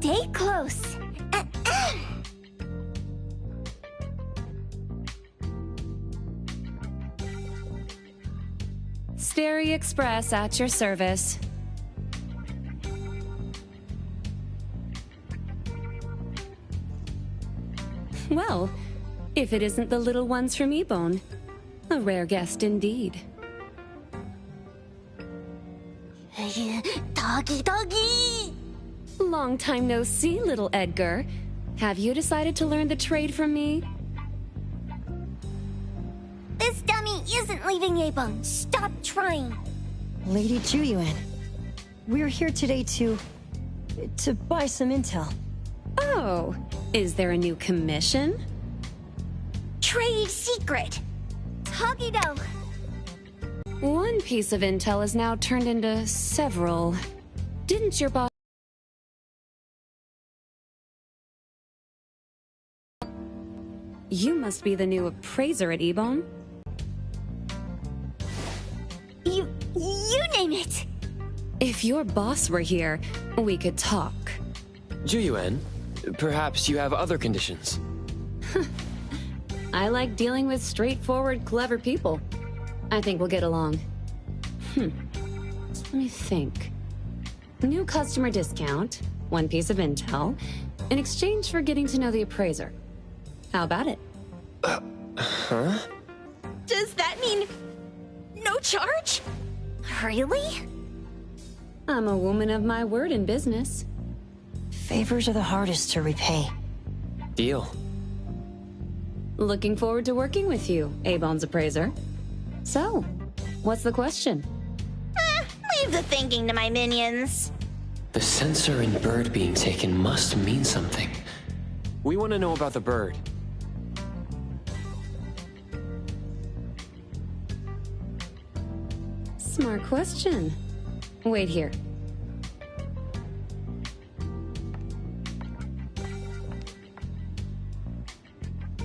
Stay close. Sterry Express at your service. Well, if it isn't the little ones from Ebone. A rare guest indeed. Doggy, doggy! Long time no see, little Edgar. Have you decided to learn the trade from me? This dummy isn't leaving Abone. Stop trying. Lady Juyuan, we're here today to buy some intel. Oh, is there a new commission? Trade secret. Huggy-do. One piece of intel is now turned into several. Didn't your boss... You must be the new appraiser at Ebone? You name it. If your boss were here, we could talk. Juyuan, perhaps you have other conditions. I like dealing with straightforward, clever people. I think we'll get along. Let me think. New customer discount, one piece of intel, in exchange for getting to know the appraiser. How about it? Huh? Does that mean no charge? Really? I'm a woman of my word in business. Favors are the hardest to repay. Deal. Looking forward to working with you, Ebone's appraiser. So, what's the question? Leave the thinking to my minions. The sensor in bird being taken must mean something. We want to know about the bird. Smart question. Wait here.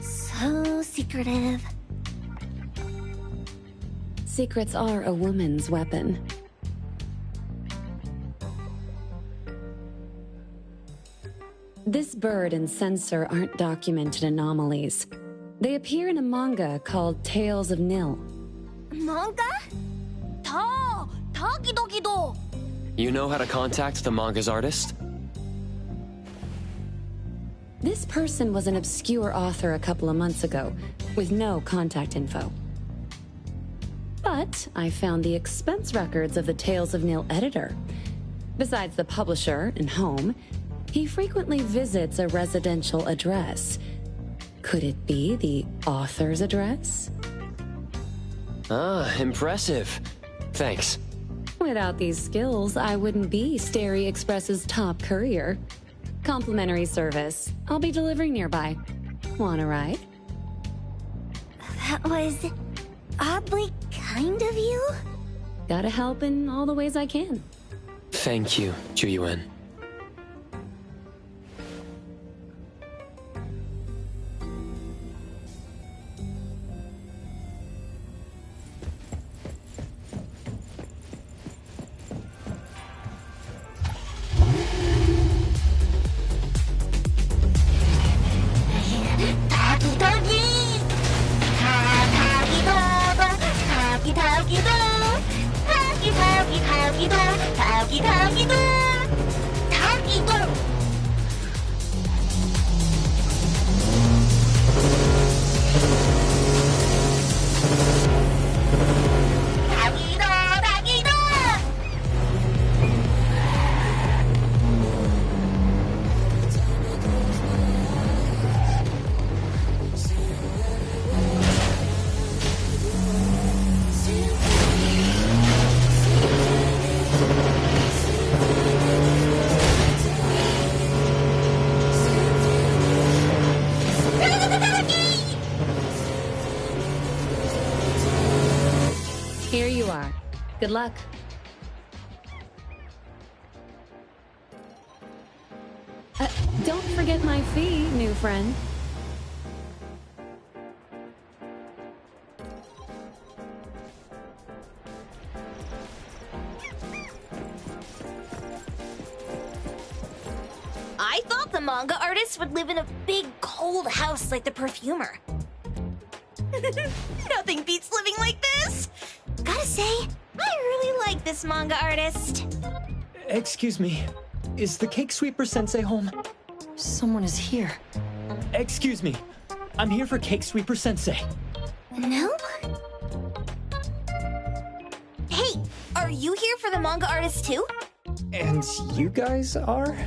So secretive. Secrets are a woman's weapon. This bird and sensor aren't documented anomalies. They appear in a manga called Tales of Nil. Manga? Doggy-doggy-do. You know how to contact the manga's artist? This person was an obscure author a couple of months ago, with no contact info. But I found the expense records of the Tales of Nil editor. Besides the publisher and home, he frequently visits a residential address. Could it be the author's address? Ah, impressive. Thanks. Without these skills, I wouldn't be Sterry Express's top courier. Complimentary service. I'll be delivering nearby. Want a ride? That was oddly kind of you. Gotta help in all the ways I can. Thank you, Juyuan. Here you are. Good luck. Don't forget my fee, new friend. I thought the manga artist would live in a big, cold house like the perfumer. Nothing beats living like this! Gotta say, I really like this manga artist. Excuse me, is the Cake Sweeper Sensei home? Someone is here. Excuse me, I'm here for Cake Sweeper Sensei. No? Hey, are you here for the manga artist too? And you guys are?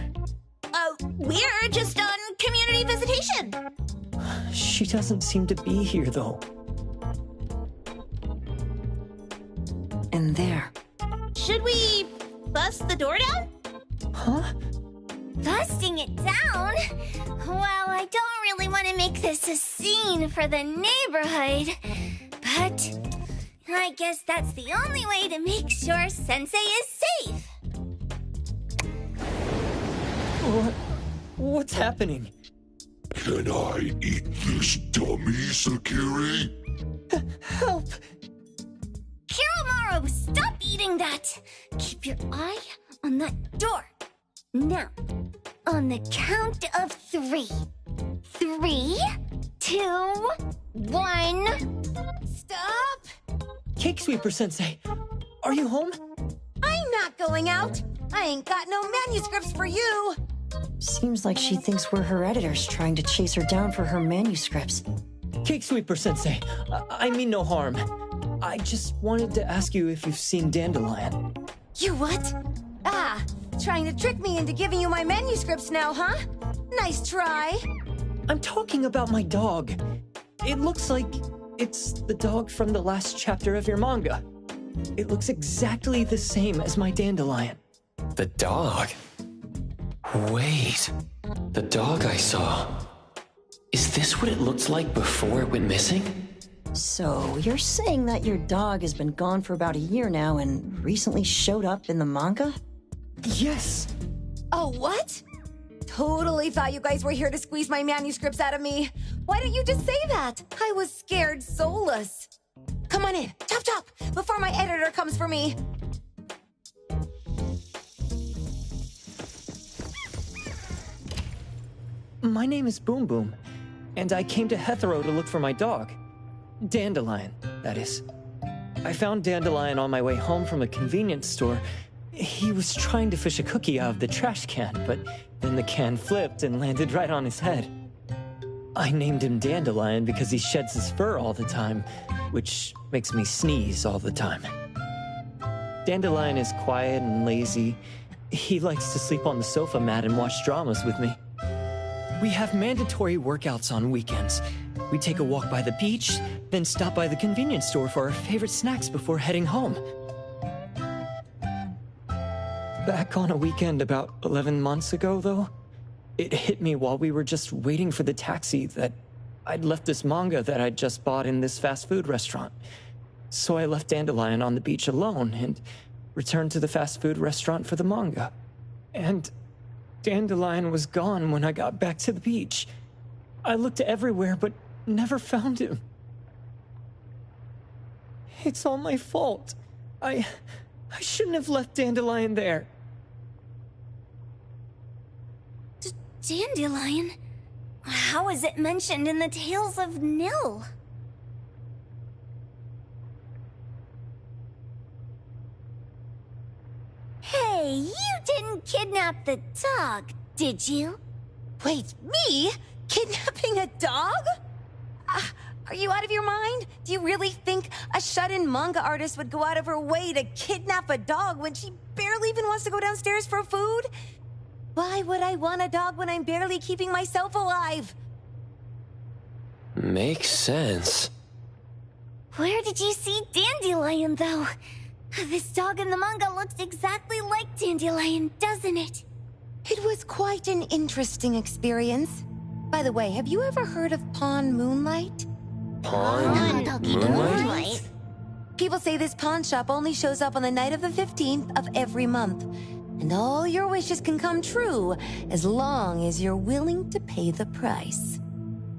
We're just on community visitation. She doesn't seem to be here, though. And there. Should we bust the door down? Huh? Busting it down? Well, I don't really want to make this a scene for the neighborhood, but I guess that's the only way to make sure Sensei is safe. What's happening? Can I eat this dummy, Sakiri? Help! Kiromaru, stop eating that! Keep your eye on that door. Now, on the count of 3. 3, 2, 1... Stop! Cake Sweeper Sensei, are you home? I'm not going out. I ain't got no manuscripts for you. Seems like she thinks we're her editors trying to chase her down for her manuscripts. Cake Sweeper Sensei, I mean no harm. I just wanted to ask you if you've seen Dandelion. You what? Ah, trying to trick me into giving you my manuscripts now, huh? Nice try. I'm talking about my dog. It looks like it's the dog from the last chapter of your manga. It looks exactly the same as my Dandelion. The dog? Wait, the dog I saw. Is this what it looked like before it went missing? So, you're saying that your dog has been gone for about a year now and recently showed up in the manga? Yes! Oh, what? Totally thought you guys were here to squeeze my manuscripts out of me. Why didn't you just say that? I was scared soulless. Come on in, chop chop, before my editor comes for me. My name is Boom Boom, and I came to Hethero to look for my dog. Dandelion, that is. I found Dandelion on my way home from a convenience store. He was trying to fish a cookie out of the trash can, but then the can flipped and landed right on his head. I named him Dandelion because he sheds his fur all the time, which makes me sneeze all the time. Dandelion is quiet and lazy. He likes to sleep on the sofa mat and watch dramas with me. We have mandatory workouts on weekends. We take a walk by the beach, then stop by the convenience store for our favorite snacks before heading home. Back on a weekend about 11 months ago, though, it hit me while we were just waiting for the taxi that I'd left this manga that I'd just bought in this fast food restaurant. So I left Dandelion on the beach alone and returned to the fast food restaurant for the manga. And Dandelion was gone when I got back to the beach. I looked everywhere, but never found him. It's all my fault. I shouldn't have left Dandelion there. Dandelion? How is it mentioned in the Tales of NtE? Hey, you didn't kidnap the dog, did you? Wait, me? Kidnapping a dog? Are you out of your mind? Do you really think a shut-in manga artist would go out of her way to kidnap a dog when she barely even wants to go downstairs for food? Why would I want a dog when I'm barely keeping myself alive? Makes sense. Where did you see Dandelion, though? This dog in the manga looks exactly like Dandelion, doesn't it? It was quite an interesting experience. By the way, have you ever heard of Pawn Moonlight? Pawn Moonlight? People say this pawn shop only shows up on the night of the 15th of every month. And all your wishes can come true as long as you're willing to pay the price.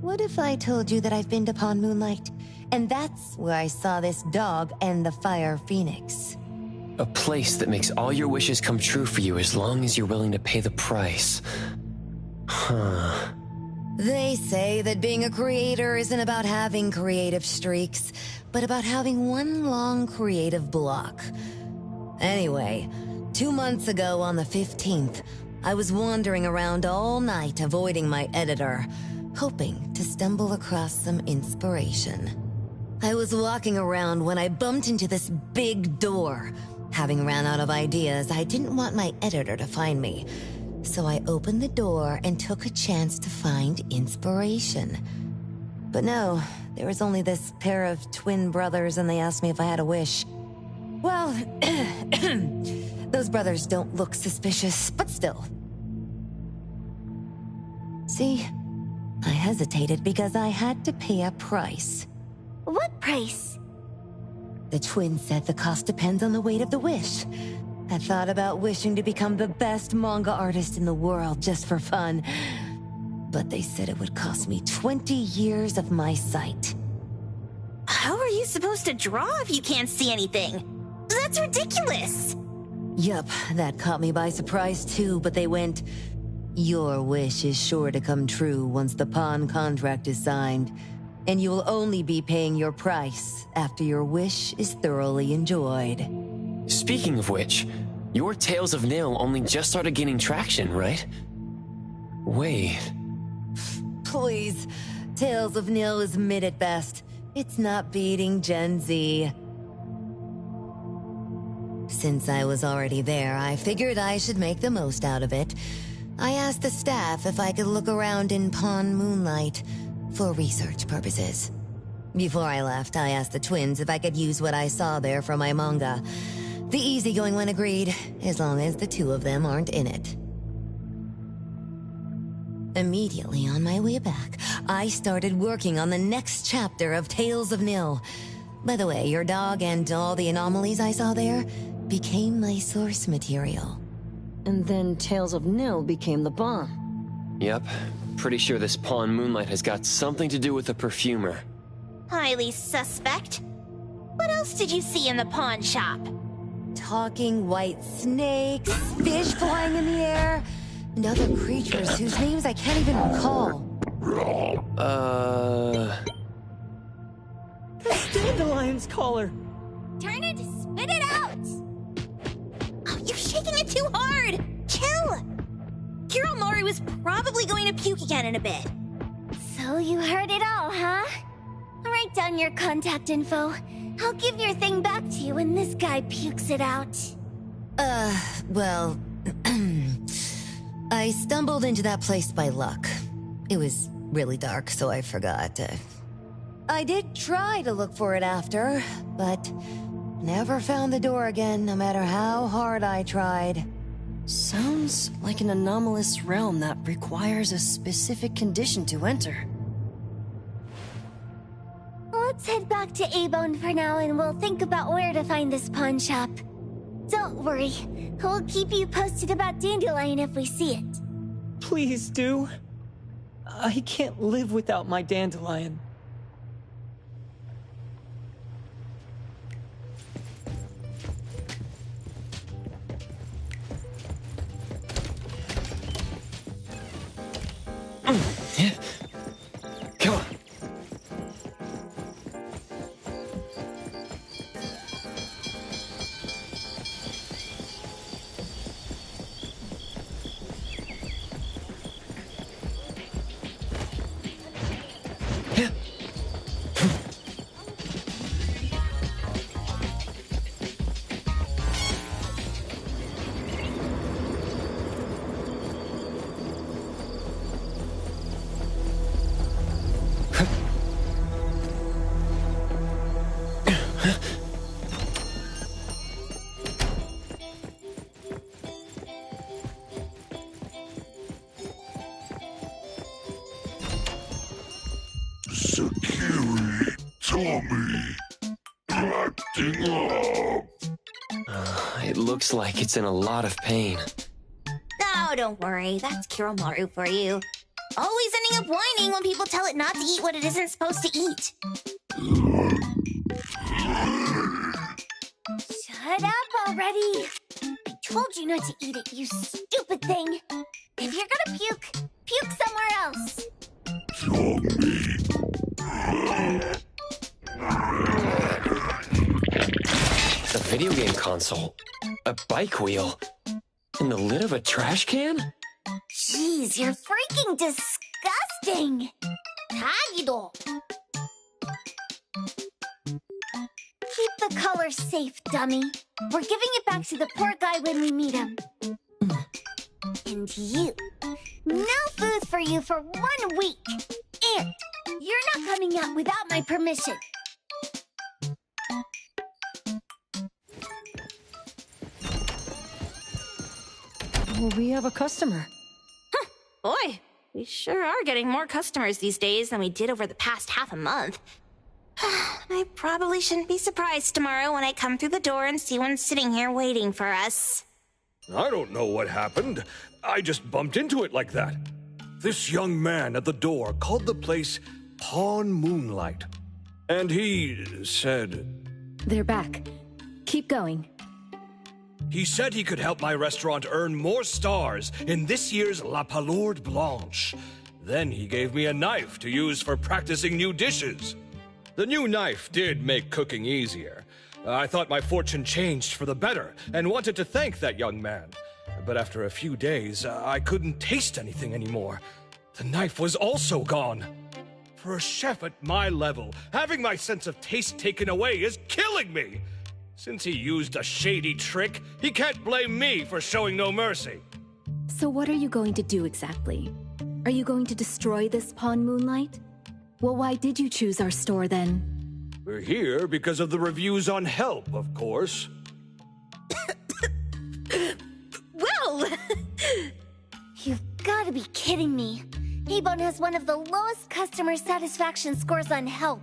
What if I told you that I've been to Pawn Moonlight, and that's where I saw this dog and the Fire Phoenix? A place that makes all your wishes come true for you as long as you're willing to pay the price. Huh. They say that being a creator isn't about having creative streaks, but about having one long creative block. Anyway, 2 months ago on the 15th, I was wandering around all night avoiding my editor, hoping to stumble across some inspiration. I was walking around when I bumped into this big door. Having ran out of ideas, I didn't want my editor to find me. So I opened the door and took a chance to find inspiration. But no, there was only this pair of twin brothers and they asked me if I had a wish. Well, those brothers don't look suspicious, but still. See, I hesitated because I had to pay a price. What price? The twins said the cost depends on the weight of the wish. I thought about wishing to become the best manga artist in the world just for fun. But they said it would cost me 20 years of my sight. How are you supposed to draw if you can't see anything? That's ridiculous! Yup, that caught me by surprise too, but they went, "Your wish is sure to come true once the pawn contract is signed, and you will only be paying your price after your wish is thoroughly enjoyed." Speaking of which, your Tales of Nil only just started gaining traction, right? Wait. Please, Tales of Nil is mid at best. It's not beating Gen Z. Since I was already there, I figured I should make the most out of it. I asked the staff if I could look around in Pawn Moonlight for research purposes. Before I left, I asked the twins if I could use what I saw there for my manga. The easygoing one agreed, as long as the two of them aren't in it. Immediately on my way back, I started working on the next chapter of Tales of Nil. By the way, your dog and all the anomalies I saw there became my source material. And then Tales of Nil became the bomb. Yep. Pretty sure this Pawn Moonlight has got something to do with the perfumer. Highly suspect. What else did you see in the pawn shop? Talking white snakes, fish flying in the air, and other creatures whose names I can't even recall. That's Dandelion's collar! Turn it, spit it out! Oh, you're shaking it too hard! Chill! Kiromaru was probably going to puke again in a bit. So you heard it all, huh? Write down your contact info. I'll give your thing back to you when this guy pukes it out. Well, I stumbled into that place by luck. It was really dark, so I forgot. I did try to look for it after, but never found the door again, no matter how hard I tried. Sounds like an anomalous realm that requires a specific condition to enter. Let's head back to A-Bone for now and we'll think about where to find this pawn shop. Don't worry, we'll keep you posted about Dandelion if we see it. Please do. I can't live without my Dandelion. Come on. Sakiri, Tommy, acting up. It looks like it's in a lot of pain. Oh, don't worry. That's Kiromaru for you. Always ending up whining when people tell it not to eat what it isn't supposed to eat. Shut up already. I told you not to eat it, you stupid thing. If you're gonna puke, puke somewhere else. A video game console, a bike wheel, and the lid of a trash can? Jeez, you're freaking disgusting. Tagido. Keep the color safe, dummy. We're giving it back to the poor guy when we meet him. And you. No food for you for 1 week. And you're not coming out without my permission. Well, we have a customer. Boy, we sure are getting more customers these days than we did over the past half a month. I probably shouldn't be surprised tomorrow when I come through the door and see one sitting here waiting for us. I don't know what happened. I just bumped into it like that. This young man at the door called the place Pawn Moonlight. And he said... They're back. Keep going. He said he could help my restaurant earn more stars in this year's La Palourde Blanche. Then he gave me a knife to use for practicing new dishes. The new knife did make cooking easier. I thought my fortune changed for the better and wanted to thank that young man. But after a few days, I couldn't taste anything anymore. The knife was also gone. For a chef at my level, having my sense of taste taken away is killing me. Since he used a shady trick, he can't blame me for showing no mercy. So what are you going to do exactly? Are you going to destroy this Pawn Moonlight? Well, why did you choose our store then? We're here because of the reviews on Help, of course. Well! You've got to be kidding me. Ebon has one of the lowest customer satisfaction scores on Help.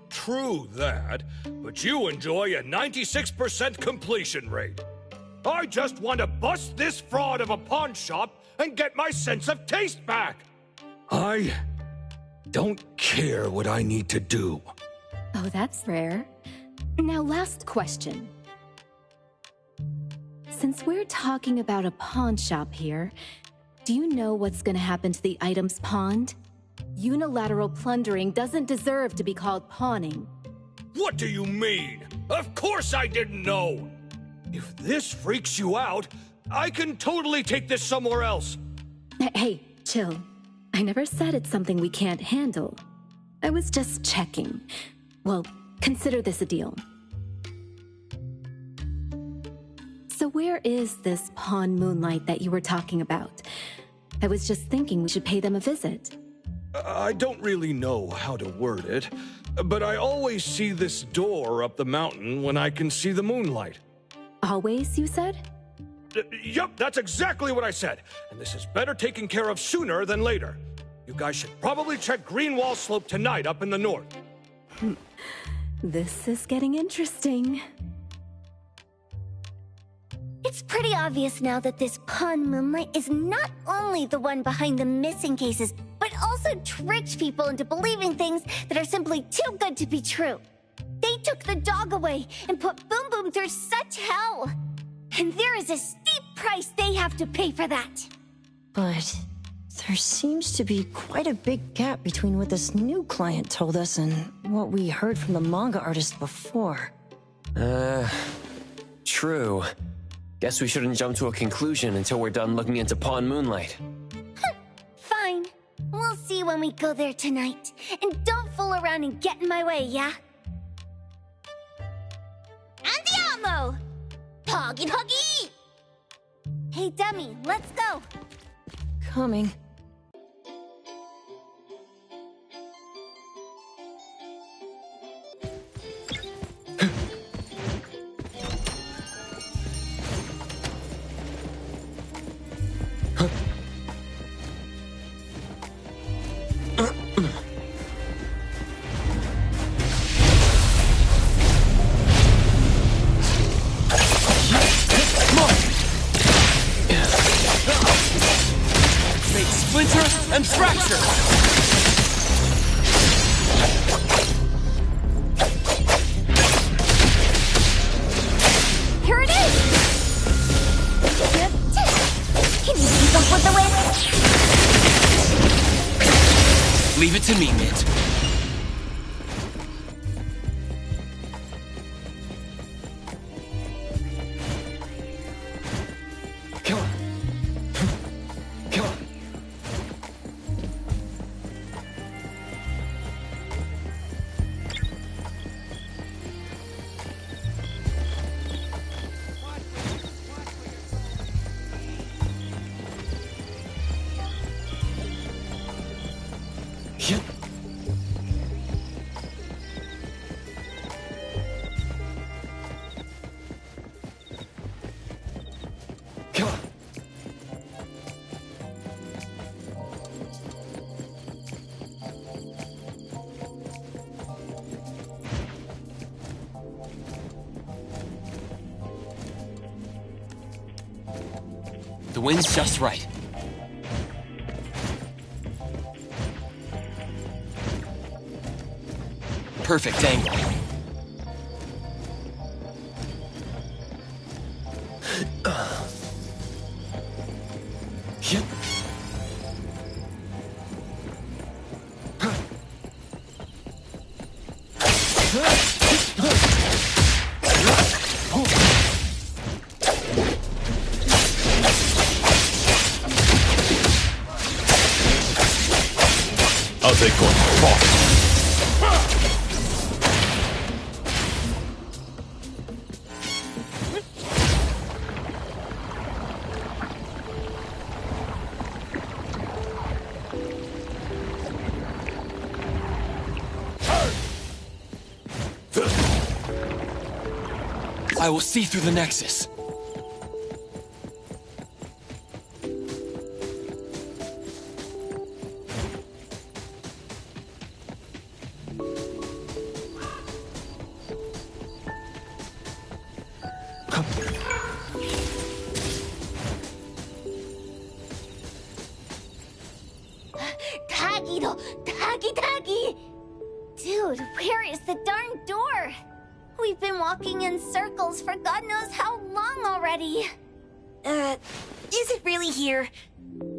True that, but you enjoy a 96% completion rate. I just want to bust this fraud of a pawn shop and get my sense of taste back. I don't care what I need to do. Oh, that's rare. Now, last question. Since we're talking about a pawn shop here, do you know what's gonna happen to the items pawned? Unilateral plundering doesn't deserve to be called pawning. What do you mean? Of course I didn't know! If this freaks you out, I can totally take this somewhere else. Hey, chill. I never said it's something we can't handle. I was just checking. Well, consider this a deal. So where is this Pawn Moonlight that you were talking about? I was just thinking we should pay them a visit. I don't really know how to word it, but I always see this door up the mountain when I can see the moonlight. Always, you said? Yup, that's exactly what I said. And this is better taken care of sooner than later. You guys should probably check Greenwall Slope tonight up in the north. This is getting interesting. It's pretty obvious now that this Pawn Moonlight is not only the one behind the missing cases, but also tricked people into believing things that are simply too good to be true. They took the dog away and put Boom Boom through such hell. And there is a steep price they have to pay for that. But there seems to be quite a big gap between what this new client told us and what we heard from the manga artist before. True. Guess we shouldn't jump to a conclusion until we're done looking into Pawn Moonlight. Fine. We'll see when we go there tonight. And don't fool around and get in my way, yeah? Andiamo! Toggy Toggy! Hey, dummy, let's go. Coming. Splinter and fracture! Here it is! Leave it to me, Mint. Come on. Come on. Yep. Come on. The wind's just right. Perfect angle. Yep. I'll take one. Off. I will see through the Nexus. Taggy! Dude, where is the darn door? We've been walking in circles for God knows how long already. Is it really here?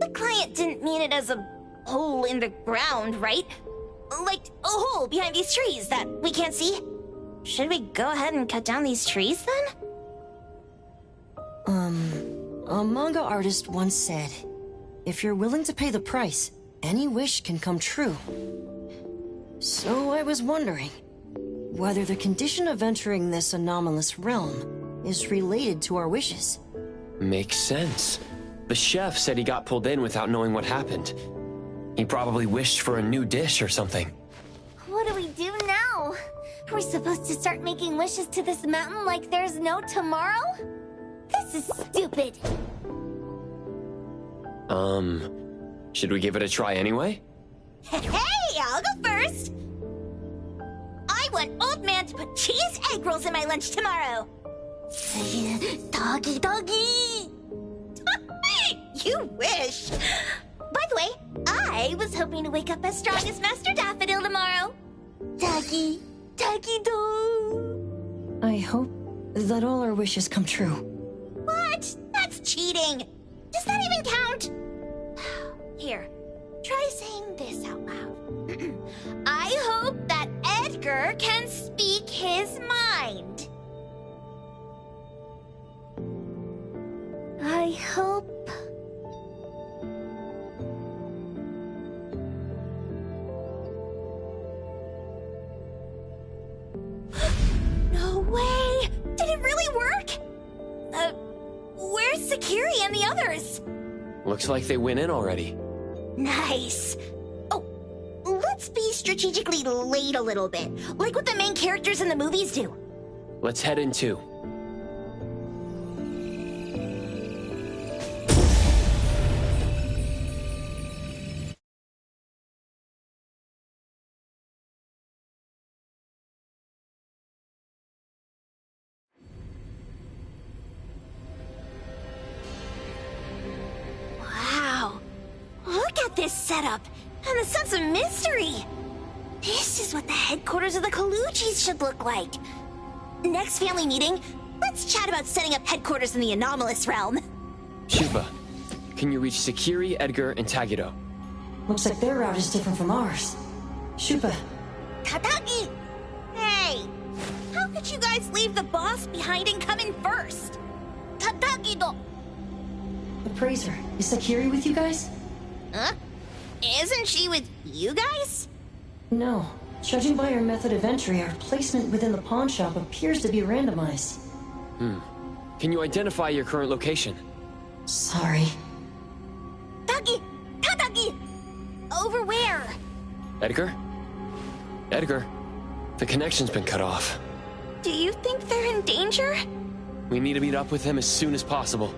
The client didn't mean it as a hole in the ground, right? Like a hole behind these trees that we can't see? Should we go ahead and cut down these trees then? A manga artist once said, if you're willing to pay the price, any wish can come true. So I was wondering whether the condition of entering this anomalous realm is related to our wishes. Makes sense. The chef said he got pulled in without knowing what happened. He probably wished for a new dish or something. What do we do now? Are we supposed to start making wishes to this mountain like there's no tomorrow? This is stupid. Should we give it a try anyway? Hey, I'll go first! I want Old Man to put cheese egg rolls in my lunch tomorrow! Doggy! You wish! By the way, I was hoping to wake up as strong as Master Daffodil tomorrow! Doggy do! I hope that all our wishes come true. What? That's cheating! Does that even count? Here, try saying this out loud. I hope that Edgar can speak his mind. I hope... No way! Did it really work? Where's Sakiri and the others? Looks like they went in already. Nice. Oh, let's be strategically late a little bit, like what the main characters in the movies do. Let's head in too. Wow. Look at this setup and the sense of mystery. This is what the headquarters of the Kalujis should look like. Next family meeting, let's chat about setting up headquarters in the anomalous realm. Shuba, can you reach Sakiri, Edgar, and Tagiro? Looks like their route is different from ours. Shupa. Tatagi! Hey! How could you guys leave the boss behind and come in first? Tatagi-do! Appraiser, is Sakiri with you guys? Huh? Isn't she with you guys? No. Judging by our method of entry, our placement within the pawn shop appears to be randomized. Can you identify your current location? Sorry. Tatagi! Over where? Edgar? Edgar, the connection's been cut off. Do you think they're in danger? We need to meet up with him as soon as possible.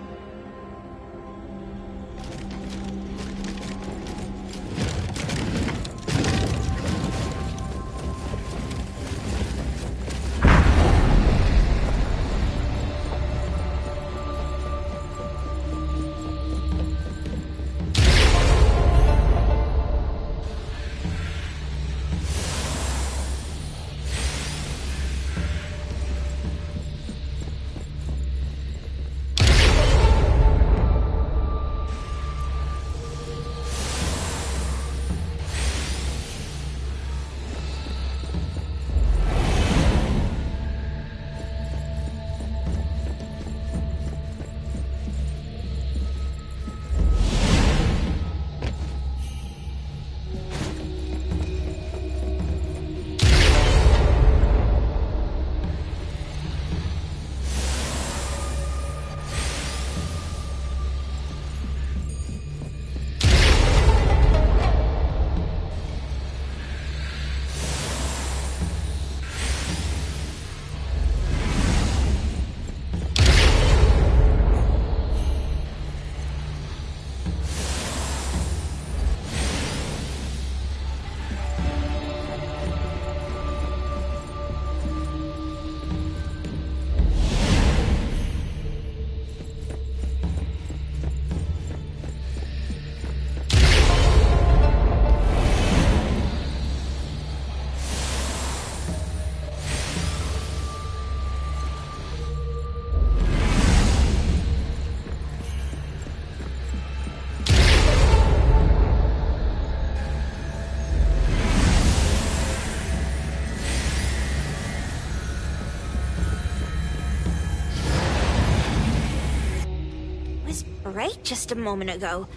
Right just a moment ago.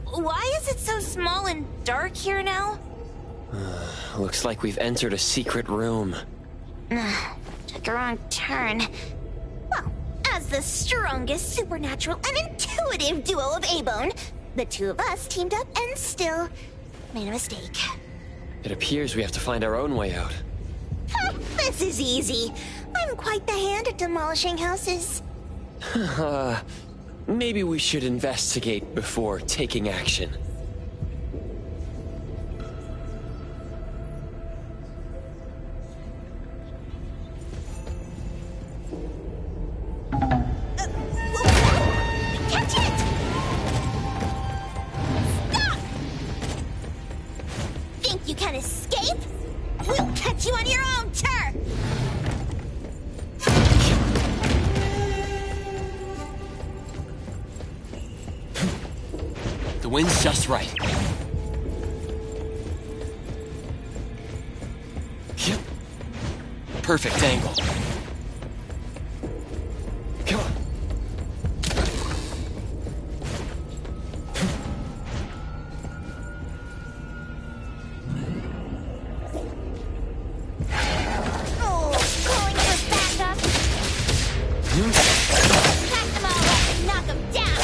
Why is it so small and dark here now? Looks like we've entered a secret room. Took a wrong turn. Well, as the strongest supernatural and intuitive duo of Abone, the two of us teamed up and still made a mistake. It appears we have to find our own way out. This is easy. I'm quite the hand at demolishing houses. Maybe we should investigate before taking action. Catch it! Stop! Think you can escape? We'll catch you on your own turf! The wind's just right. Perfect angle. Come on. Calling for backup. Pack them all up and knock them down.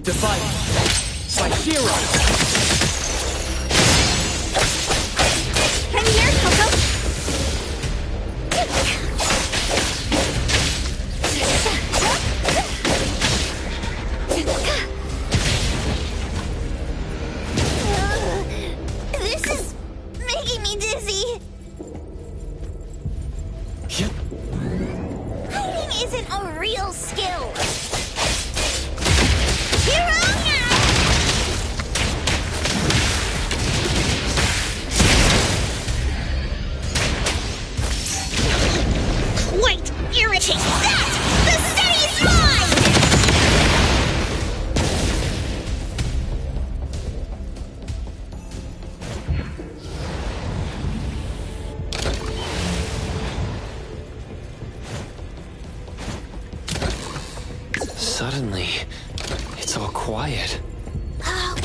Divide. Saihiro! Come here, Coco. special skill. Hero now! Quite irritating. That! The city's mine! Suddenly, it's all quiet.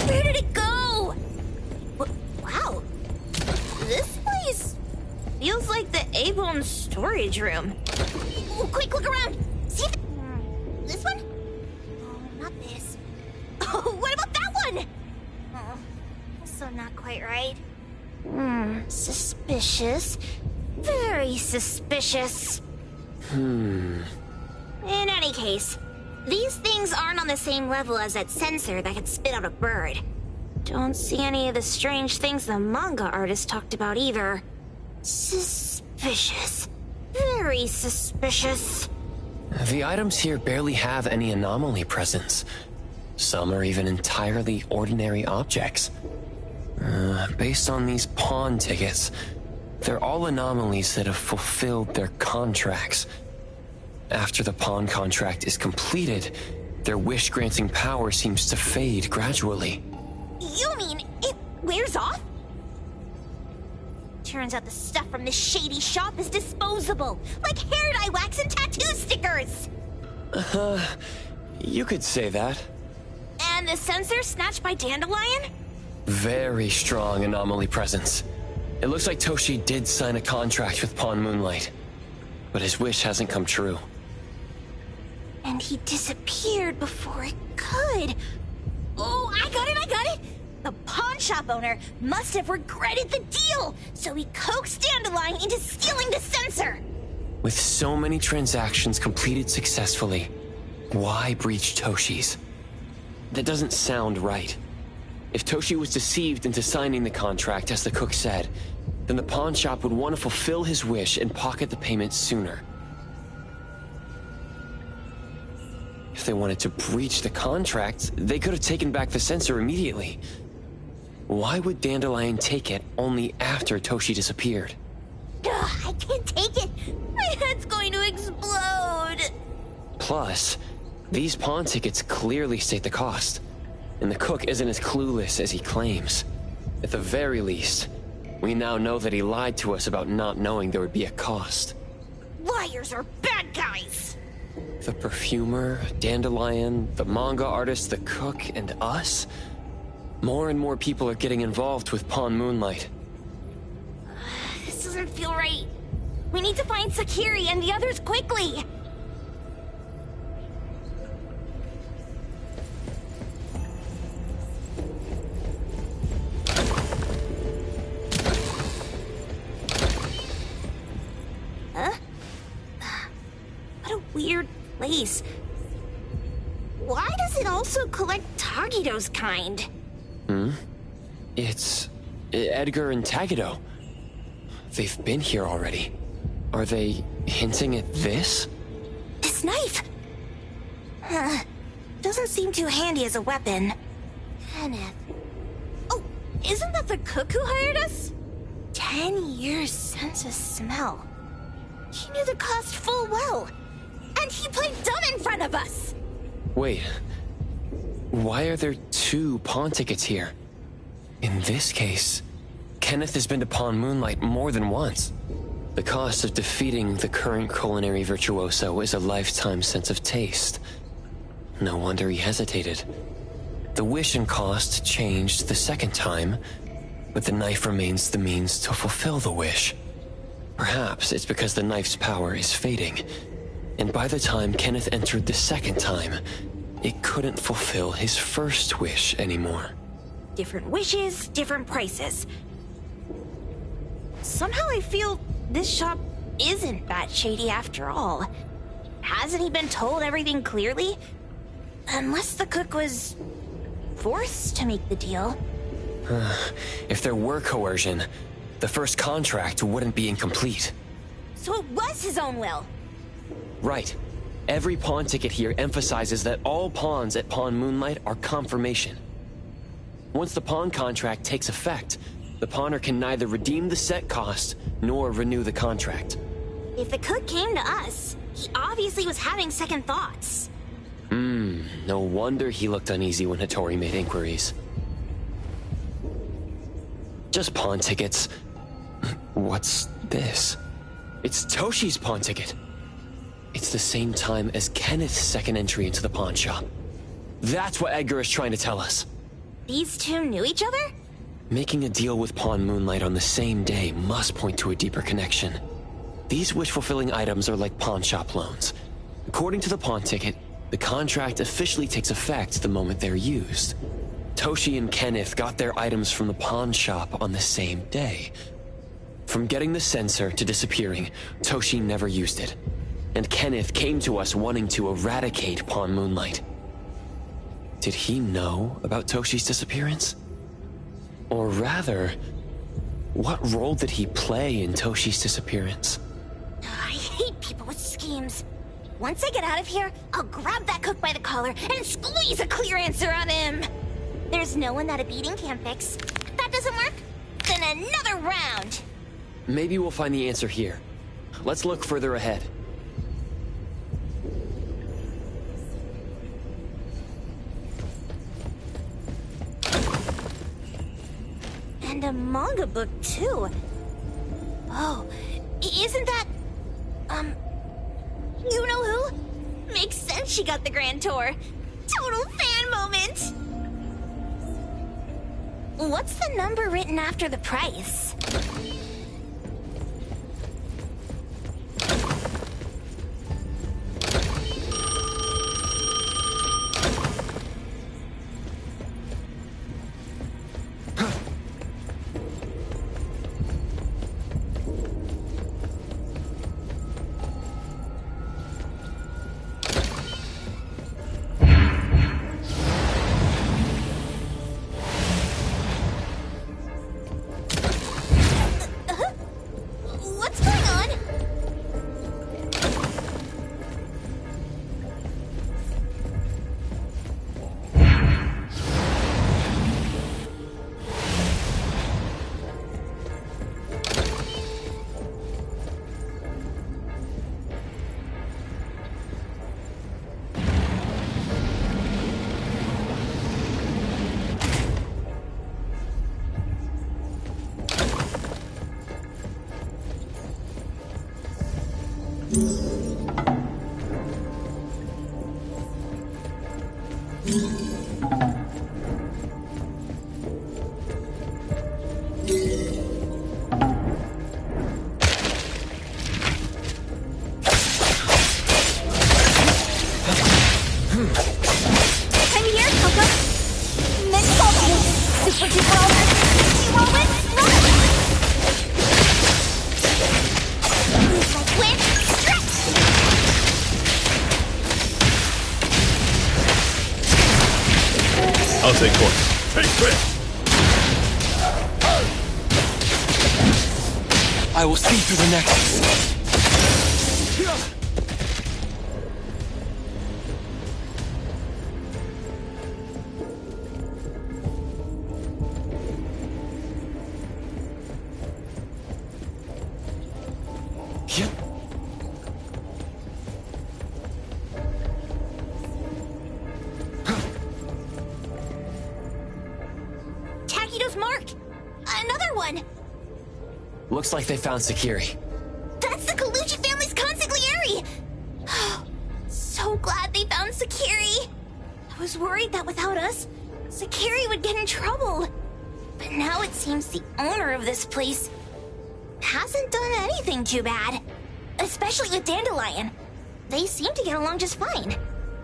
Where did it go? Wow. This place Feels like the A-Bone storage room. Oh, quick, look around. See if... This one? Oh, not this. Oh, what about that one? Oh, also not quite right. Suspicious. Very suspicious. In any case, these things aren't on the same level as that sensor that could spit out a bird. Don't see any of the strange things the manga artist talked about either. Suspicious. Very suspicious. The items here barely have any anomaly presence. Some are even entirely ordinary objects. Based on these pawn tickets, they're all anomalies that have fulfilled their contracts. After the pawn contract is completed, their wish-granting power seems to fade gradually. You mean it wears off? Turns out the stuff from this shady shop is disposable, like hair dye wax and tattoo stickers! You could say that. And the sensor snatched by Dandelion? Very strong anomaly presence. It looks like Toshi did sign a contract with Pawn Moonlight, but his wish hasn't come true. And he disappeared before it could. Oh, I got it! The pawn shop owner must have regretted the deal, so he coaxed Dandelion into stealing the sensor. With so many transactions completed successfully, why breach Toshi's? That doesn't sound right. If Toshi was deceived into signing the contract, as the cook said, then the pawn shop would want to fulfill his wish and pocket the payment sooner. If they wanted to breach the contract, they could have taken back the sensor immediately. Why would Dandelion take it only after Toshi disappeared? I can't take it. My head's going to explode. Plus, these pawn tickets clearly state the cost, and the cook isn't as clueless as he claims. At the very least, we now know that he lied to us about not knowing there would be a cost. Liars are bad guys. The perfumer, Dandelion, the manga artist, the cook, and us? More and more people are getting involved with Pawn Moonlight. This doesn't feel right. We need to find Sakiri and the others quickly. Huh? What a weird place. Why does it also collect Tagido's kind? It's Edgar and Tagido. They've been here already. Are they hinting at this? This knife! Doesn't seem too handy as a weapon. Kenneth. Oh, isn't that the cook who hired us? 10 years sense of smell. He knew the cost full well. And he played dumb in front of us! Wait. Why are there 2 pawn tickets here? In this case, Kenneth has been to Pawn Moonlight more than once. The cost of defeating the current culinary virtuoso is a lifetime sense of taste. No wonder he hesitated. The wish and cost changed the second time, but the knife remains the means to fulfill the wish. Perhaps it's because the knife's power is fading, and by the time Kenneth entered the second time, it couldn't fulfill his first wish anymore. Different wishes, different prices. Somehow I feel this shop isn't that shady after all. Hasn't he been told everything clearly? Unless the cook was forced to make the deal. If there were coercion, the first contract wouldn't be incomplete. So it was his own will. Right. Every pawn ticket here emphasizes that all pawns at Pawn Moonlight are confirmation. Once the pawn contract takes effect, the pawner can neither redeem the set cost nor renew the contract. If the cook came to us, he obviously was having second thoughts. No wonder he looked uneasy when Hattori made inquiries. Just pawn tickets. What's this? It's Toshi's pawn ticket. It's the same time as Kenneth's second entry into the pawn shop. That's what Edgar is trying to tell us. These two knew each other? Making a deal with Pawn Moonlight on the same day must point to a deeper connection. These wish-fulfilling items are like pawn shop loans. According to the pawn ticket, the contract officially takes effect the moment they're used. Toshi and Kenneth got their items from the pawn shop on the same day. From getting the sensor to disappearing, Toshi never used it. And Kenneth came to us wanting to eradicate Pawn Moonlight. Did he know about Toshi's disappearance? Or rather, what role did he play in Toshi's disappearance? I hate people with schemes. Once I get out of here, I'll grab that cook by the collar and squeeze a clear answer on him. There's no one that a beating can't fix. If that doesn't work, then another round. Maybe we'll find the answer here. Let's look further ahead. And a manga book, too. Oh, isn't that... you know who? Makes sense she got the grand tour. Total fan moment! What's the number written after the price? What's going on? I'll take point. Take this! I will see through the nexus. Takido's mark! Another one! Looks like they found Sakiri. That's the Colucci family's consigliere! So glad they found Sakiri! I was worried that without us, Sakiri would get in trouble. But now it seems the owner of this place hasn't done anything too bad. Especially with Dandelion. They seem to get along just fine.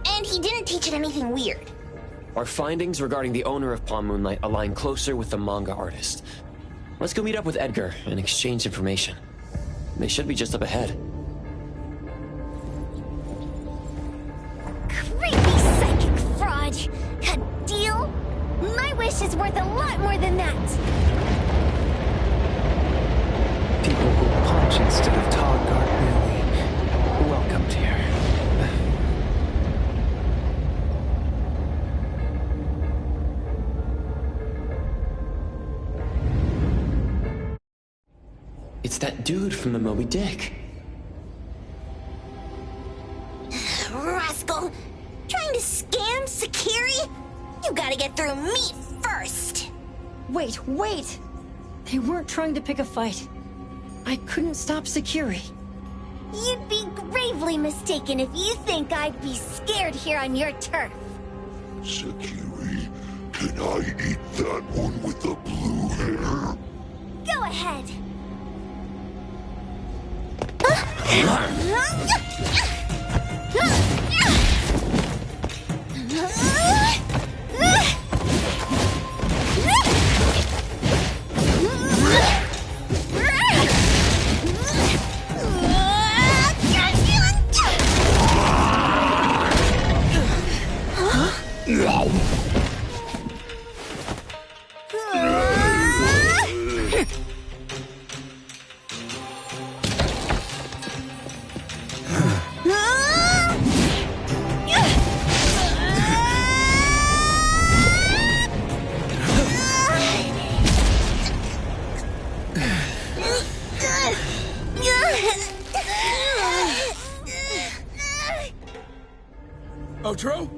And he didn't teach it anything weird. Our findings regarding the owner of Pawn Moonlight align closer with the manga artist. Let's go meet up with Edgar and exchange information. They should be just up ahead. Creepy psychic fraud! A deal? My wish is worth a lot more than that! People who punch instead of talk aren't really welcomed here. It's that dude from the Moby Dick. Rascal! Trying to scam Sakiri? You gotta get through me first! Wait, wait! They weren't trying to pick a fight. I couldn't stop Sakiri. You'd be gravely mistaken if you think I'd be scared here on your turf. Sakiri, can I eat that one with the blue hair? Go ahead. Outro?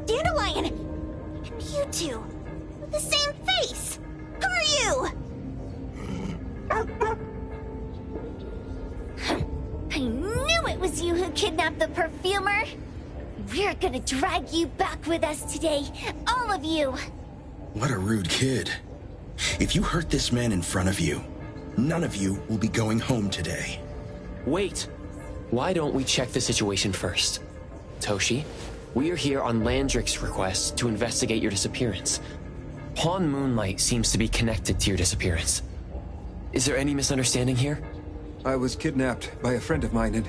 Dandelion! And you two! With the same face! Who are you? I knew it was you who kidnapped the perfumer! We're gonna drag you back with us today, all of you! What a rude kid. If you hurt this man in front of you, none of you will be going home today. Wait! Why don't we check the situation first? Toshi, we are here on Landrick's request to investigate your disappearance. Pawn Moonlight seems to be connected to your disappearance. Is there any misunderstanding here? I was kidnapped by a friend of mine and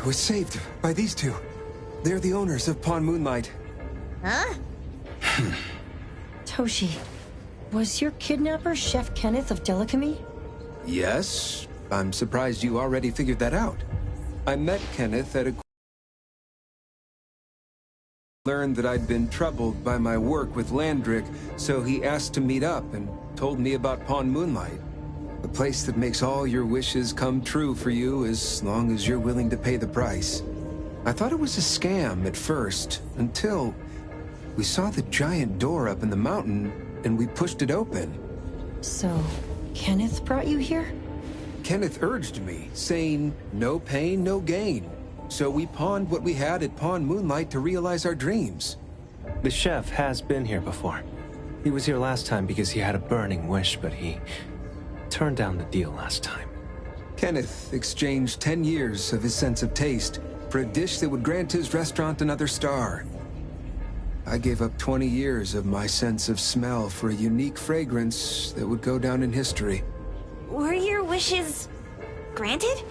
was saved by these two. They're the owners of Pawn Moonlight. Huh? Toshi, was your kidnapper Chef Kenneth of Delicamy? Yes. I'm surprised you already figured that out. I met Kenneth at a... learned that I'd been troubled by my work with Landrick, so he asked to meet up and told me about Pawn Moonlight. A place that makes all your wishes come true for you as long as you're willing to pay the price. I thought it was a scam at first, until we saw the giant door up in the mountain and we pushed it open. So, Kenneth brought you here? Kenneth urged me, saying, no pain, no gain. So we pawned what we had at Pawn Moonlight to realize our dreams. The chef has been here before. He was here last time because he had a burning wish, but he turned down the deal last time. Kenneth exchanged 10 years of his sense of taste for a dish that would grant his restaurant another star. I gave up 20 years of my sense of smell for a unique fragrance that would go down in history. Were your wishes granted?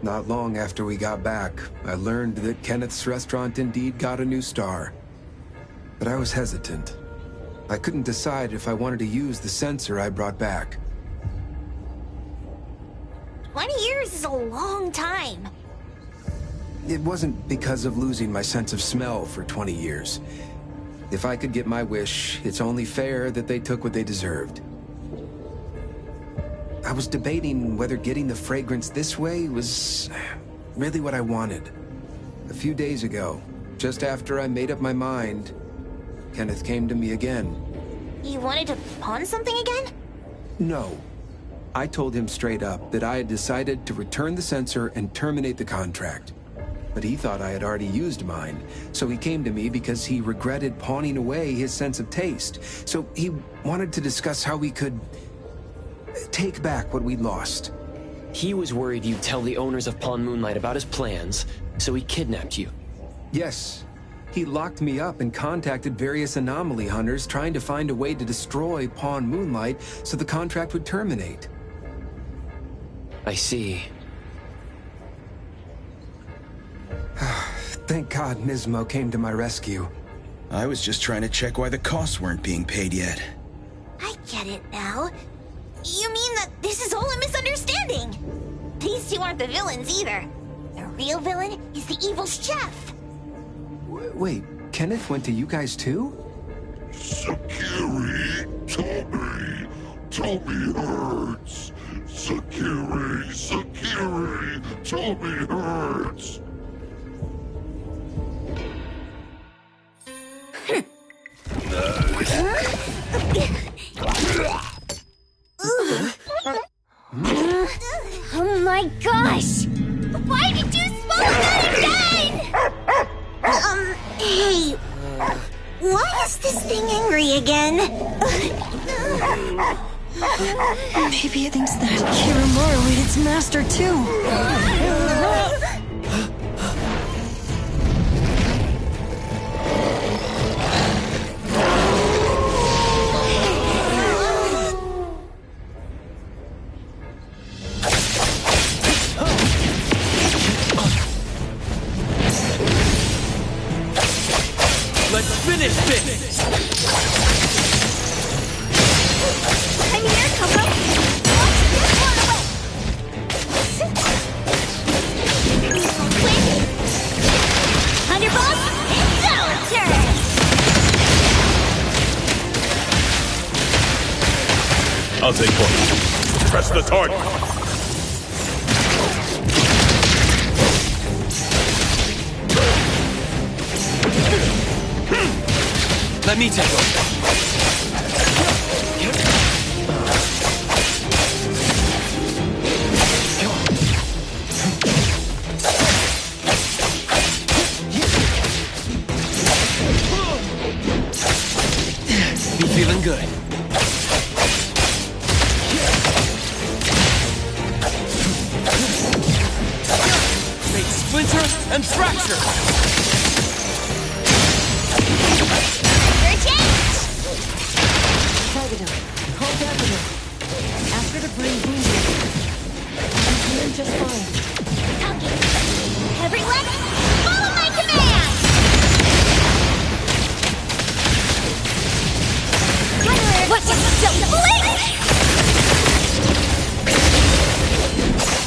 Not long after we got back, I learned that Kenneth's restaurant indeed got a new star. But I was hesitant. I couldn't decide if I wanted to use the sensor I brought back. 20 years is a long time. It wasn't because of losing my sense of smell for 20 years. If I could get my wish, it's only fair that they took what they deserved. I was debating whether getting the fragrance this way was really what I wanted. A few days ago, just after I made up my mind, Kenneth came to me again. You wanted to pawn something again? No. I told him straight up that I had decided to return the sensor and terminate the contract. But he thought I had already used mine, so he came to me because he regretted pawning away his sense of taste. So he wanted to discuss how we could take back what we'd lost. He was worried you'd tell the owners of Pawn Moonlight about his plans, so he kidnapped you. Yes. He locked me up and contacted various anomaly hunters trying to find a way to destroy Pawn Moonlight so the contract would terminate. I see. Thank God Nismo came to my rescue. I was just trying to check why the costs weren't being paid yet. I get it now. You mean that this is all a misunderstanding? These two aren't the villains either. The real villain is the evil chef. Wait, Kenneth went to you guys too? Sakiri, Tommy! Tommy hurts! Sakiri! Sakiri! Tommy hurts! Oh my gosh! Why did you swallow that again? Hey, why is this thing angry again? Maybe it thinks that Kiramura ate its master too. Let's finish this! I'm here, Coco! Watch this one away! Quick! Thunderbolt! It's turn! I'll take point. Press the target. Let me take over. Be feeling good. Take splinter and fracture. Hold Daffodil. Ask her to bring Boom. I'm doing just fine. Okay. Everyone, follow my command! What is so blink?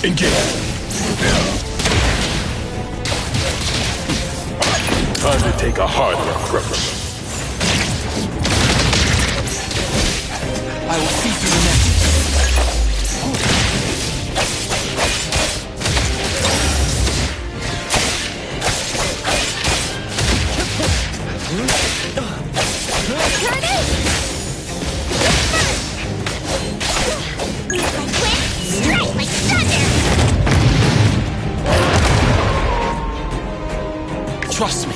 Engage. Time to take a hard look, preference. I will see through the net. Strike like thunder! Trust me.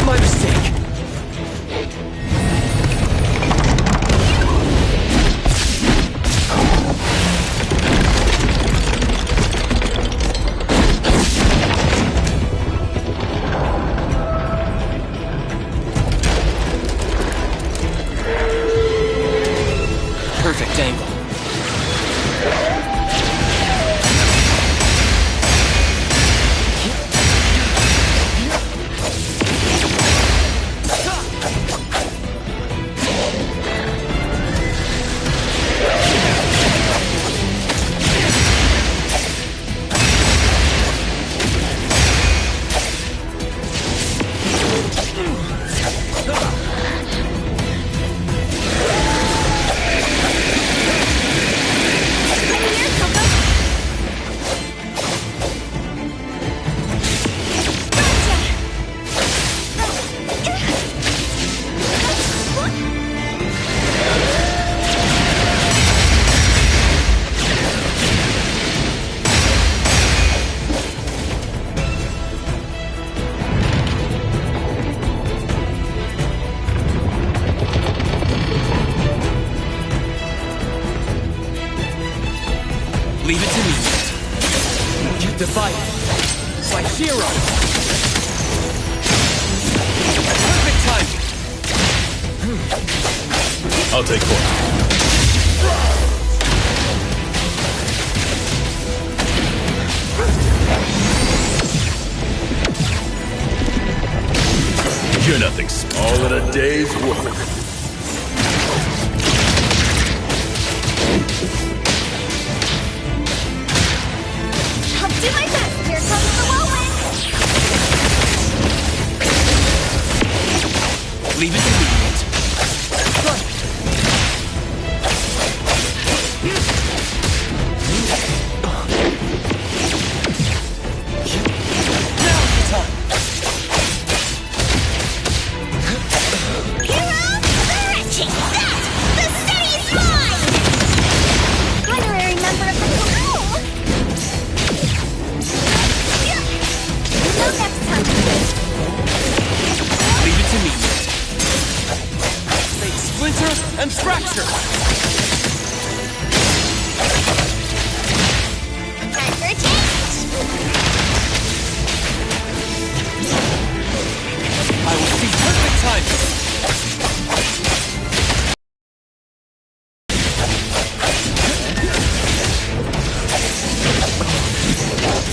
My mistake. Perfect angle. Leave it to me. Get the fight. By Zero. Perfect timing. I'll take point. You're nothing small in a day's work. I'll do my best. Here comes the wall. fracture! Time for a change! I will see perfect timing!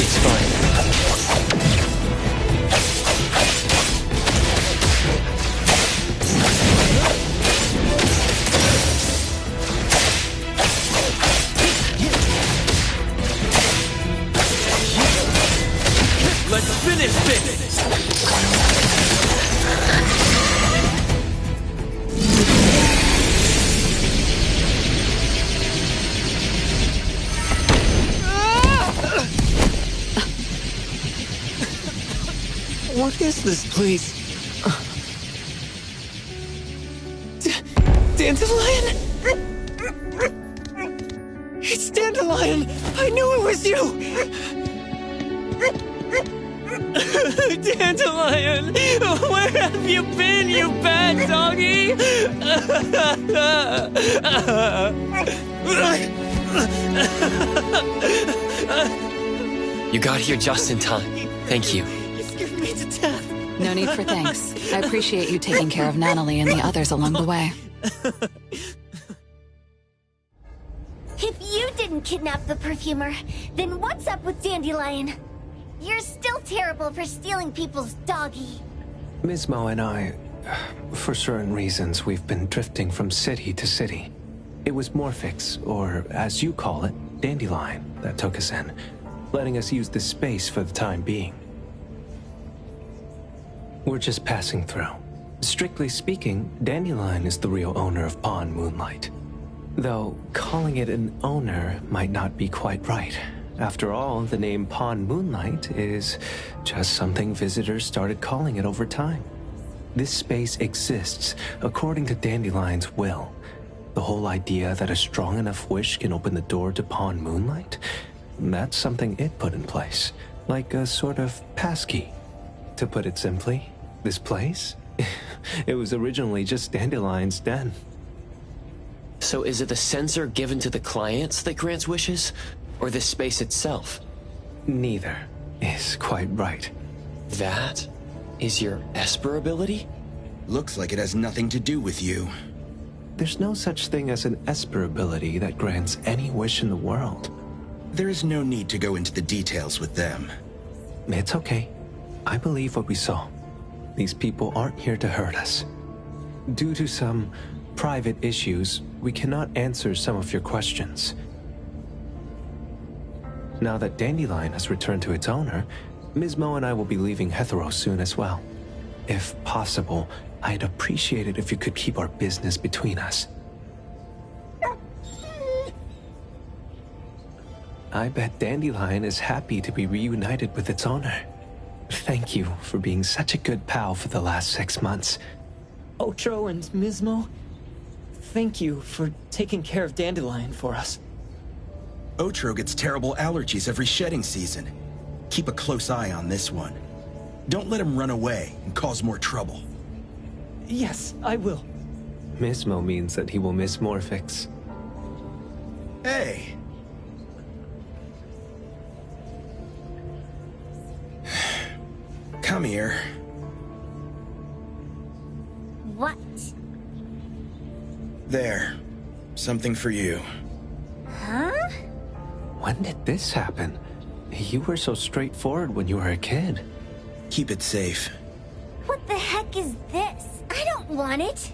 It's fine. Let's finish this! What is this place? Dandelion? It's Dandelion! I knew it was you! Dandelion! Where have you been, you bad doggy? You got here just in time. Thank you. You scared me to death. No need for thanks. I appreciate you taking care of Natalie and the others along the way. If you didn't kidnap the perfumer, then what's up with Dandelion? You're still terrible for stealing people's doggy. Ms. Mo and I, for certain reasons, we've been drifting from city to city. It was Morphix, or as you call it, Dandelion, that took us in, letting us use this space for the time being. We're just passing through. Strictly speaking, Dandelion is the real owner of Pawn Moonlight. Though, calling it an owner might not be quite right. After all, the name Pawn Moonlight is just something visitors started calling it over time. This space exists according to Dandelion's will. The whole idea that a strong enough wish can open the door to Pawn Moonlight? That's something it put in place, like a sort of passkey. To put it simply, this place? It was originally just Dandelion's den. So is it the sensor given to the clients that grants wishes? Or the space itself? Neither is quite right. That is your Esper ability? Looks like it has nothing to do with you. There's no such thing as an Esper ability that grants any wish in the world. There is no need to go into the details with them. It's okay. I believe what we saw. These people aren't here to hurt us. Due to some private issues, we cannot answer some of your questions. Now that Dandelion has returned to its owner, Ms. Mo and I will be leaving Hetheros soon as well. If possible, I'd appreciate it if you could keep our business between us. I bet Dandelion is happy to be reunited with its owner. Thank you for being such a good pal for the last 6 months. Otro and Mismo, thank you for taking care of Dandelion for us. Otro gets terrible allergies every shedding season. Keep a close eye on this one. Don't let him run away and cause more trouble. Yes, I will. Mismo means that he will miss Morphix. Hey! Come here. What? There. Something for you. Huh? When did this happen? You were so straightforward when you were a kid. Keep it safe. What the heck is this? I don't want it.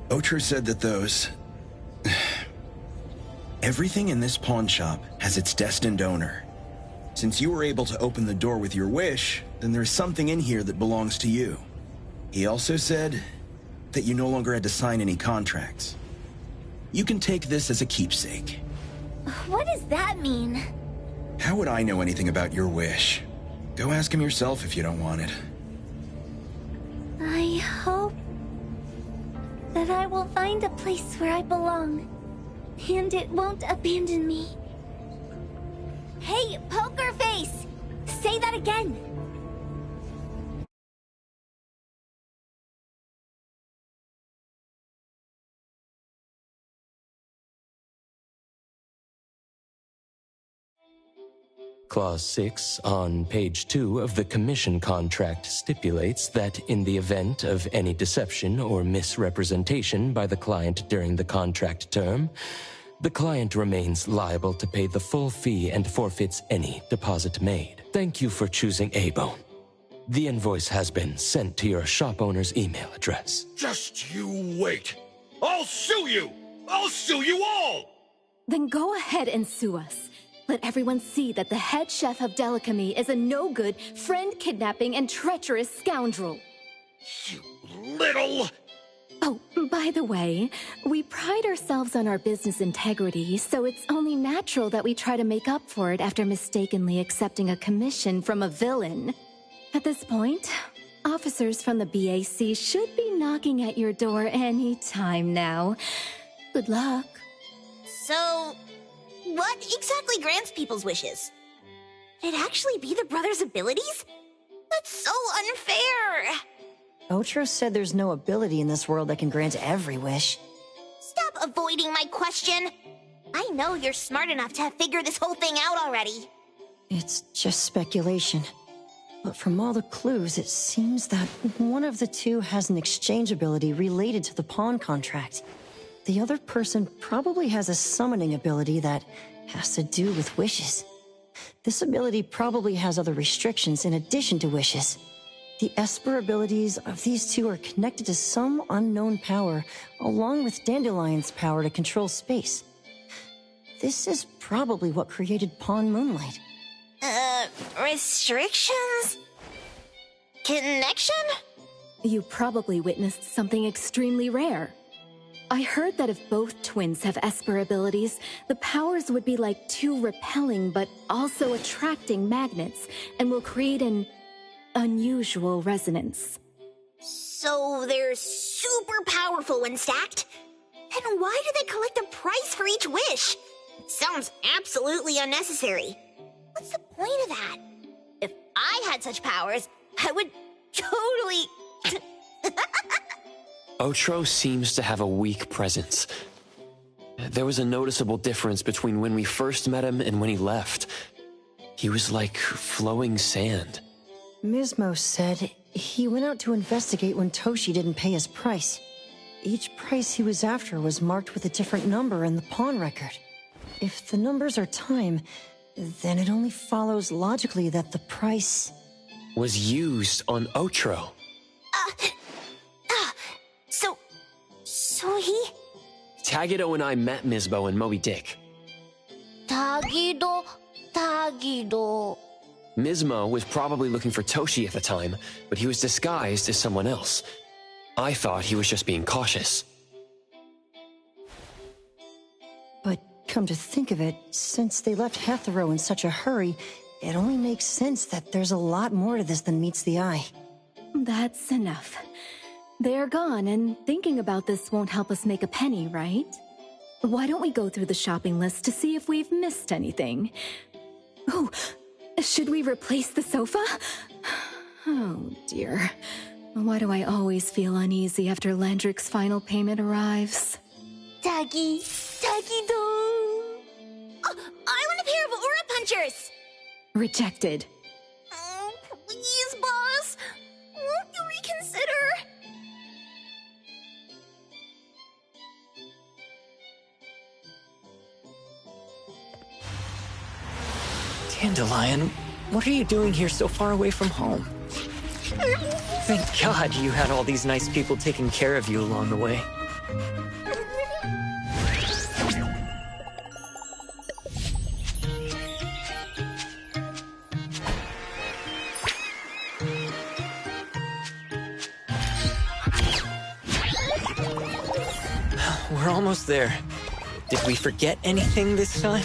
Otro said that those... Everything in this pawn shop has its destined owner. Since you were able to open the door with your wish, then there's something in here that belongs to you. He also said that you no longer had to sign any contracts. You can take this as a keepsake. What does that mean? How would I know anything about your wish? Go ask him yourself if you don't want it. I hope that I will find a place where I belong, and it won't abandon me. Hey, Poker Face! Say that again! Clause 6 on page 2 of the commission contract stipulates that in the event of any deception or misrepresentation by the client during the contract term, the client remains liable to pay the full fee and forfeits any deposit made. Thank you for choosing A-Bone. The invoice has been sent to your shop owner's email address. Just you wait. I'll sue you! I'll sue you all! Then go ahead and sue us. Let everyone see that the head chef of Delicamy is a no-good, friend-kidnapping, and treacherous scoundrel. You little... Oh, by the way, we pride ourselves on our business integrity, so it's only natural that we try to make up for it after mistakenly accepting a commission from a villain. At this point, officers from the BAC should be knocking at your door any time now. Good luck. So, what exactly grants people's wishes? Could it actually be the brothers' abilities? That's so unfair! Ocho said there's no ability in this world that can grant every wish. Stop avoiding my question! I know you're smart enough to have figured this whole thing out already. It's just speculation. But from all the clues, it seems that one of the two has an exchange ability related to the pawn contract. The other person probably has a summoning ability that has to do with wishes. This ability probably has other restrictions in addition to wishes. The Esper abilities of these two are connected to some unknown power, along with Dandelion's power to control space. This is probably what created Pawn Moonlight. Restrictions? Connection? You probably witnessed something extremely rare. I heard that if both twins have Esper abilities, the powers would be like two repelling but also attracting magnets, and will create an unusual resonance. So they're super powerful when stacked? Then why do they collect a price for each wish? It sounds absolutely unnecessary. What's the point of that? If I had such powers, I would totally... Ocho seems to have a weak presence. There was a noticeable difference between when we first met him and when he left. He was like flowing sand. Mismo said he went out to investigate when Toshi didn't pay his price. Each price he was after was marked with a different number in the pawn record. If the numbers are time, then it only follows logically that the price... was used on Ocho. So he... Tagido and I met Misbo and Moby Dick. Tagido. Mismo was probably looking for Toshi at the time, but he was disguised as someone else. I thought he was just being cautious. But come to think of it, since they left Hethero in such a hurry, it only makes sense that there's a lot more to this than meets the eye. That's enough. They're gone, and thinking about this won't help us make a penny, right? Why don't we go through the shopping list to see if we've missed anything? Oh, should we replace the sofa? Oh, dear. Why do I always feel uneasy after Landrick's final payment arrives? Tagido. Oh, I want a pair of Aura Punchers! Rejected. Oh, please, boss. Won't you reconsider? Dandelion, what are you doing here so far away from home? Thank God you had all these nice people taking care of you along the way. We're almost there. Did we forget anything this time?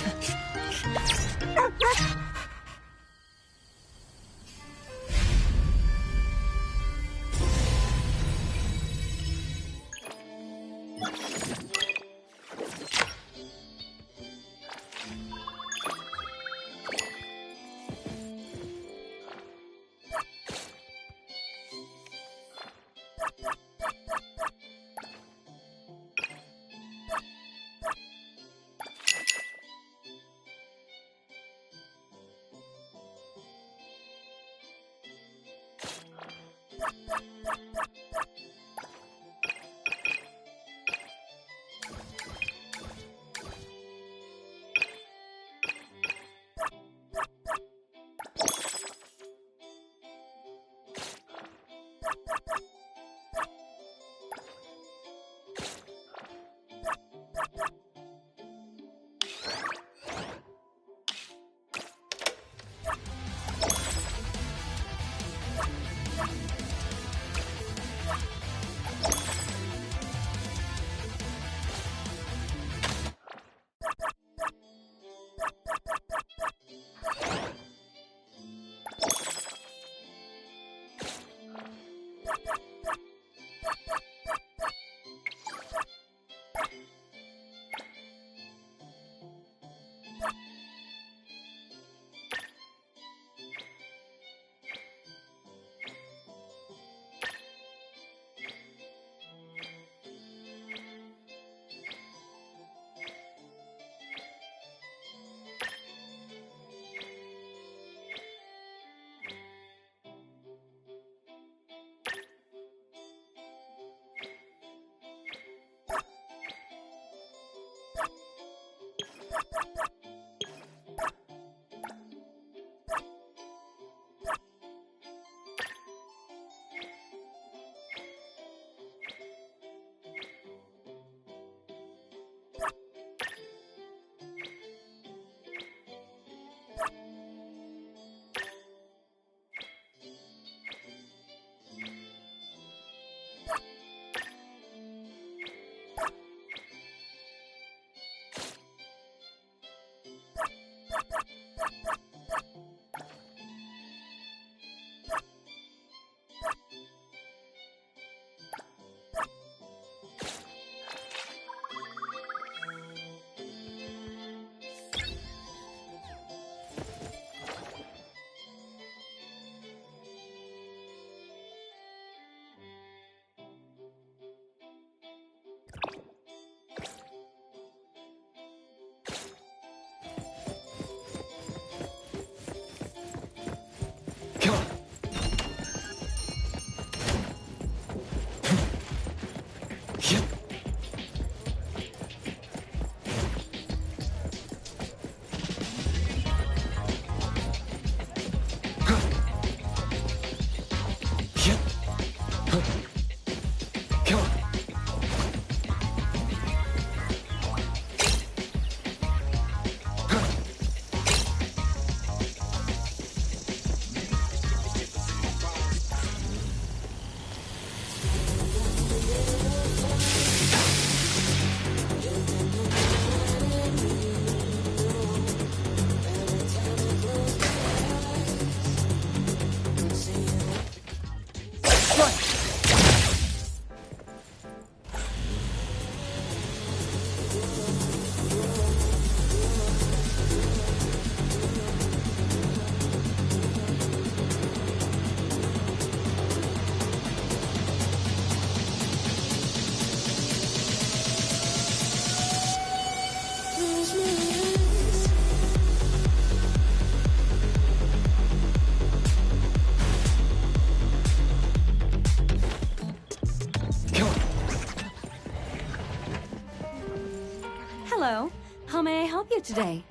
Hello. How may I help you today?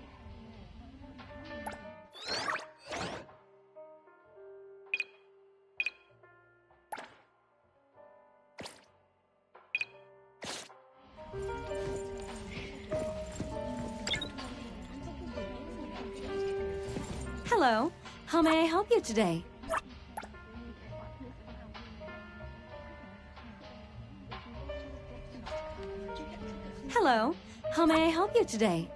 Hello. How may I help you today? Hello. How may I help you today?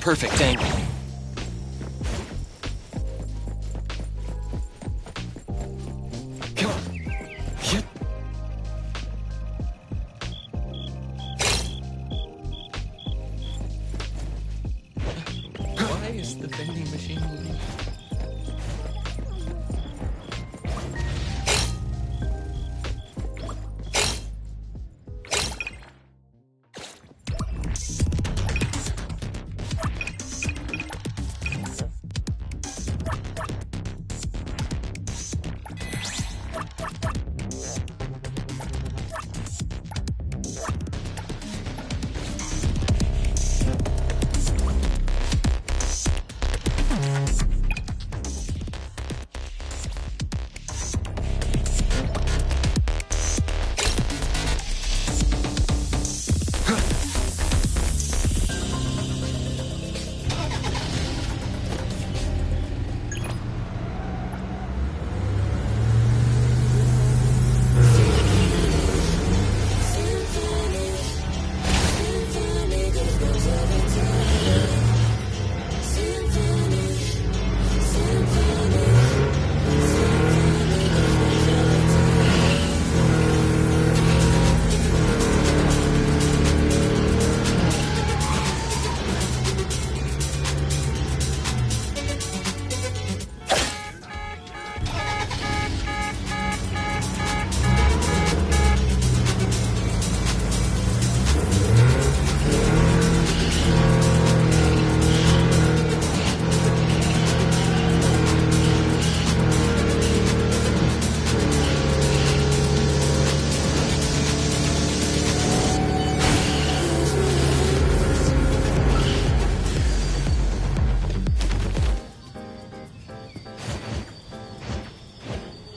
Perfect angle. Come on. Yep. Why is the vending machine moving?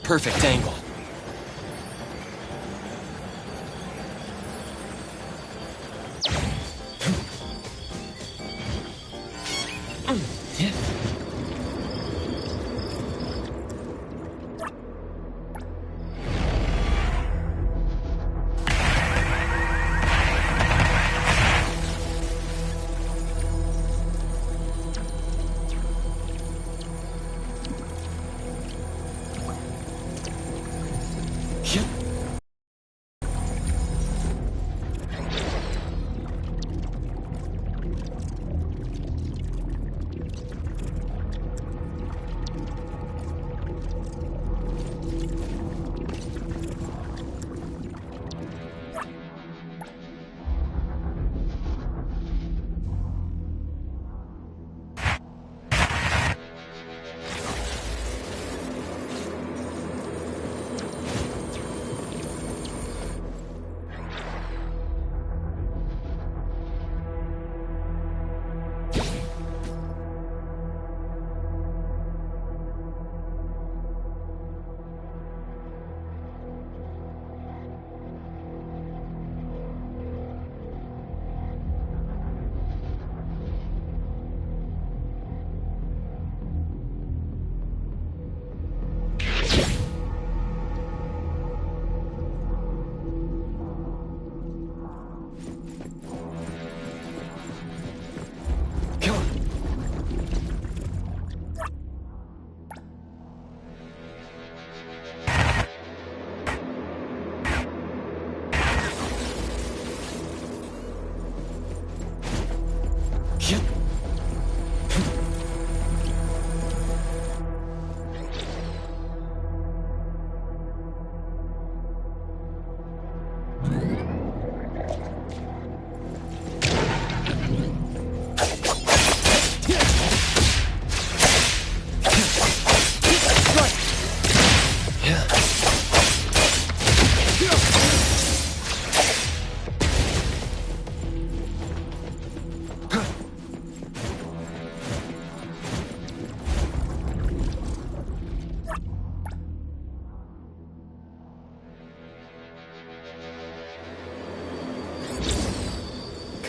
Perfect angle.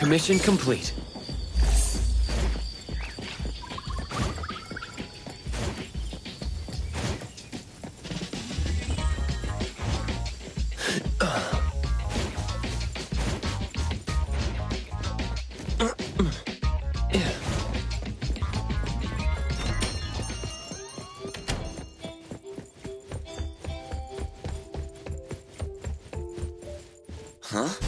Mission complete. Huh?